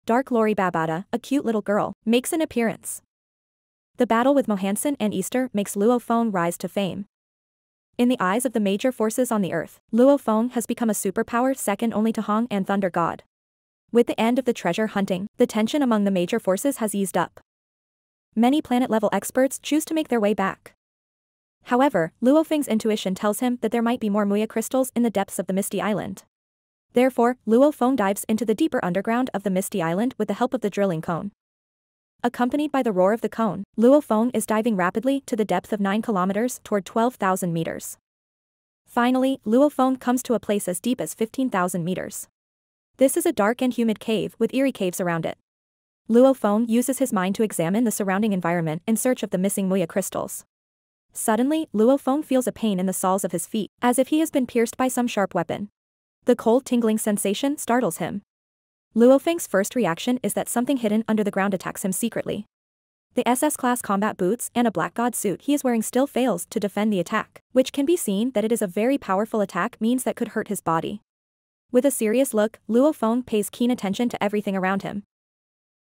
Dark Lori Babata, a cute little girl, makes an appearance. The battle with Mohansen and Easter makes Luo Feng rise to fame. In the eyes of the major forces on the earth, Luo Feng has become a superpower second only to Hong and Thunder God. With the end of the treasure hunting, the tension among the major forces has eased up. Many planet-level experts choose to make their way back. However, Luo Feng's intuition tells him that there might be more Muya crystals in the depths of the Misty Island. Therefore, Luo Feng dives into the deeper underground of the Misty Island with the help of the drilling cone. Accompanied by the roar of the cone, Luo Feng is diving rapidly to the depth of 9 kilometers toward 12,000 meters. Finally, Luo Feng comes to a place as deep as 15,000 meters. This is a dark and humid cave with eerie caves around it. Luo Feng uses his mind to examine the surrounding environment in search of the missing Muya crystals. Suddenly, Luo Feng feels a pain in the soles of his feet, as if he has been pierced by some sharp weapon. The cold tingling sensation startles him. Luo Feng's first reaction is that something hidden under the ground attacks him secretly. The SS-class combat boots and a Black God suit he is wearing still fails to defend the attack, which can be seen that it is a very powerful attack means that could hurt his body. With a serious look, Luo Feng pays keen attention to everything around him.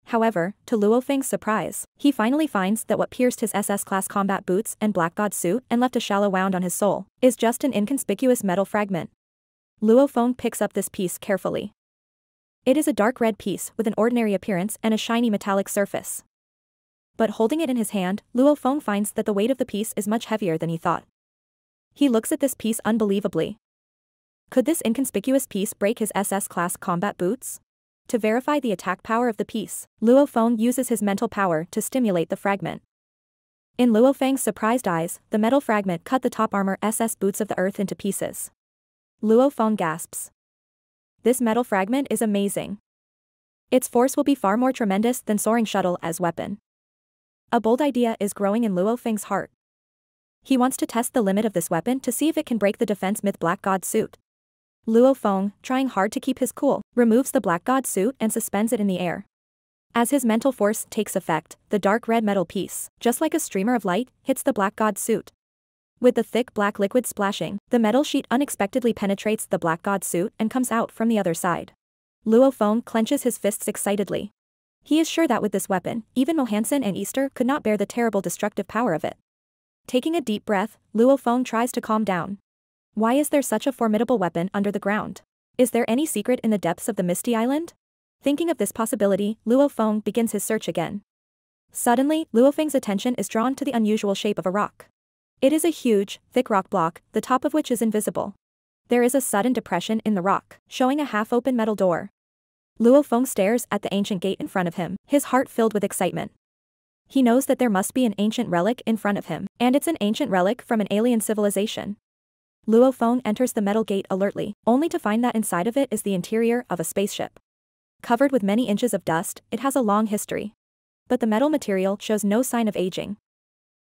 However, to Luo Feng's surprise, he finally finds that what pierced his SS-class combat boots and Black God suit and left a shallow wound on his soul is just an inconspicuous metal fragment. Luo Feng picks up this piece carefully. It is a dark red piece with an ordinary appearance and a shiny metallic surface. But holding it in his hand, Luo Feng finds that the weight of the piece is much heavier than he thought. He looks at this piece unbelievably. Could this inconspicuous piece break his SS-class combat boots? To verify the attack power of the piece, Luo Feng uses his mental power to stimulate the fragment. In Luo Feng's surprised eyes, the metal fragment cut the top armor SS boots of the earth into pieces. Luo Feng gasps. This metal fragment is amazing. Its force will be far more tremendous than Soaring Shuttle as weapon. A bold idea is growing in Luo Feng's heart. He wants to test the limit of this weapon to see if it can break the defense myth Black God suit. Luo Feng, trying hard to keep his cool, removes the Black God suit and suspends it in the air. As his mental force takes effect, the dark red metal piece, just like a streamer of light, hits the Black God suit. With the thick black liquid splashing, the metal sheet unexpectedly penetrates the Black God suit and comes out from the other side. Luo Feng clenches his fists excitedly. He is sure that with this weapon, even Mohansen and Easter could not bear the terrible destructive power of it. Taking a deep breath, Luo Feng tries to calm down. Why is there such a formidable weapon under the ground? Is there any secret in the depths of the Misty Island? Thinking of this possibility, Luo Feng begins his search again. Suddenly, Luo Feng's attention is drawn to the unusual shape of a rock. It is a huge, thick rock block, the top of which is invisible. There is a sudden depression in the rock, showing a half-open metal door. Luo Feng stares at the ancient gate in front of him, his heart filled with excitement. He knows that there must be an ancient relic in front of him, and it's an ancient relic from an alien civilization. Luo Feng enters the metal gate alertly, only to find that inside of it is the interior of a spaceship. Covered with many inches of dust, it has a long history. But the metal material shows no sign of aging.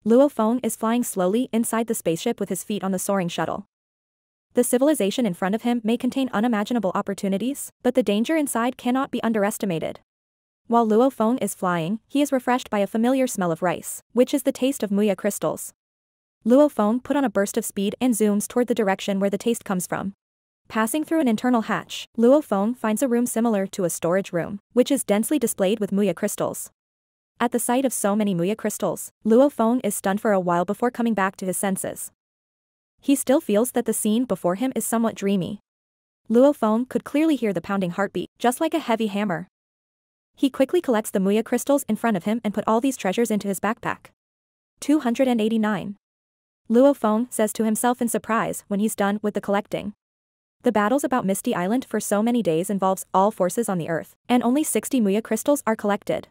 Luo Feng is flying slowly inside the spaceship with his feet on the soaring shuttle. The civilization in front of him may contain unimaginable opportunities, but the danger inside cannot be underestimated. While Luo Feng is flying, he is refreshed by a familiar smell of rice, which is the taste of Muya crystals. Luo Feng put on a burst of speed and zooms toward the direction where the taste comes from. Passing through an internal hatch, Luo Feng finds a room similar to a storage room, which is densely displayed with Muya crystals. At the sight of so many Muya crystals, Luo Feng is stunned for a while before coming back to his senses. He still feels that the scene before him is somewhat dreamy. Luo Feng could clearly hear the pounding heartbeat, just like a heavy hammer. He quickly collects the Muya crystals in front of him and put all these treasures into his backpack. 289. Luo Feng says to himself in surprise when he's done with the collecting. The battles about Misty Island for so many days involves all forces on the earth, and only 60 Muya crystals are collected.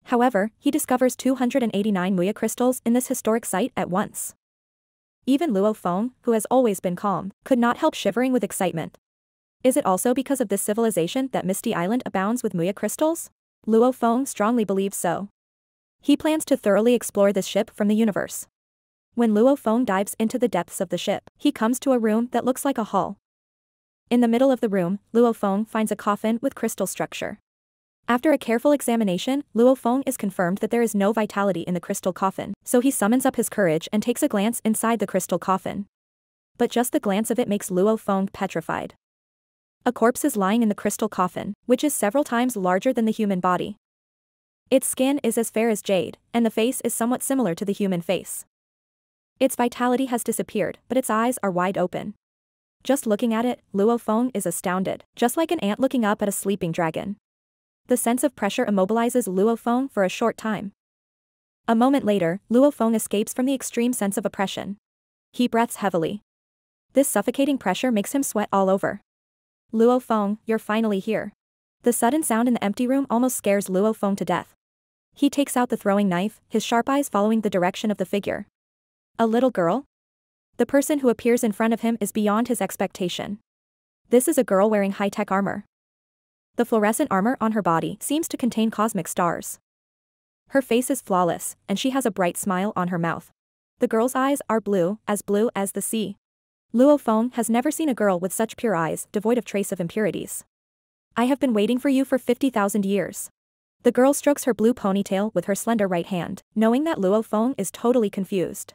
However, he discovers 289 Muya crystals in this historic site at once. Even Luo Feng, who has always been calm, could not help shivering with excitement. Is it also because of this civilization that Misty Island abounds with Muya crystals? Luo Feng strongly believes so. He plans to thoroughly explore this ship from the universe. When Luo Feng dives into the depths of the ship, he comes to a room that looks like a hall. In the middle of the room, Luo Feng finds a coffin with crystal structure. After a careful examination, Luo Feng is confirmed that there is no vitality in the crystal coffin, so he summons up his courage and takes a glance inside the crystal coffin. But just the glance of it makes Luo Feng petrified. A corpse is lying in the crystal coffin, which is several times larger than the human body. Its skin is as fair as jade, and the face is somewhat similar to the human face. Its vitality has disappeared, but its eyes are wide open. Just looking at it, Luo Feng is astounded, just like an ant looking up at a sleeping dragon. The sense of pressure immobilizes Luo Feng for a short time. A moment later, Luo Feng escapes from the extreme sense of oppression. He breathes heavily. This suffocating pressure makes him sweat all over. Luo Feng, you're finally here. The sudden sound in the empty room almost scares Luo Feng to death. He takes out the throwing knife, his sharp eyes following the direction of the figure. A little girl? The person who appears in front of him is beyond his expectation. This is a girl wearing high-tech armor. The fluorescent armor on her body seems to contain cosmic stars. Her face is flawless, and she has a bright smile on her mouth. The girl's eyes are blue as the sea. Luo Feng has never seen a girl with such pure eyes, devoid of trace of impurities. I have been waiting for you for 50,000 years. The girl strokes her blue ponytail with her slender right hand, knowing that Luo Feng is totally confused.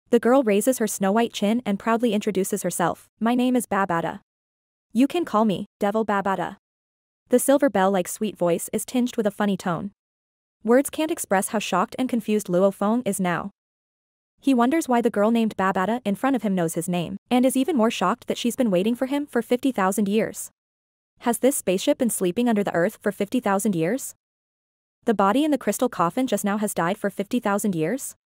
The girl raises her snow-white chin and proudly introduces herself. My name is Babata. You can call me Devil Babata. The silver bell-like sweet voice is tinged with a funny tone. Words can't express how shocked and confused Luo Feng is now. He wonders why the girl named Babata in front of him knows his name, and is even more shocked that she's been waiting for him for 50,000 years. Has this spaceship been sleeping under the earth for 50,000 years? The body in the crystal coffin just now has died for 50,000 years?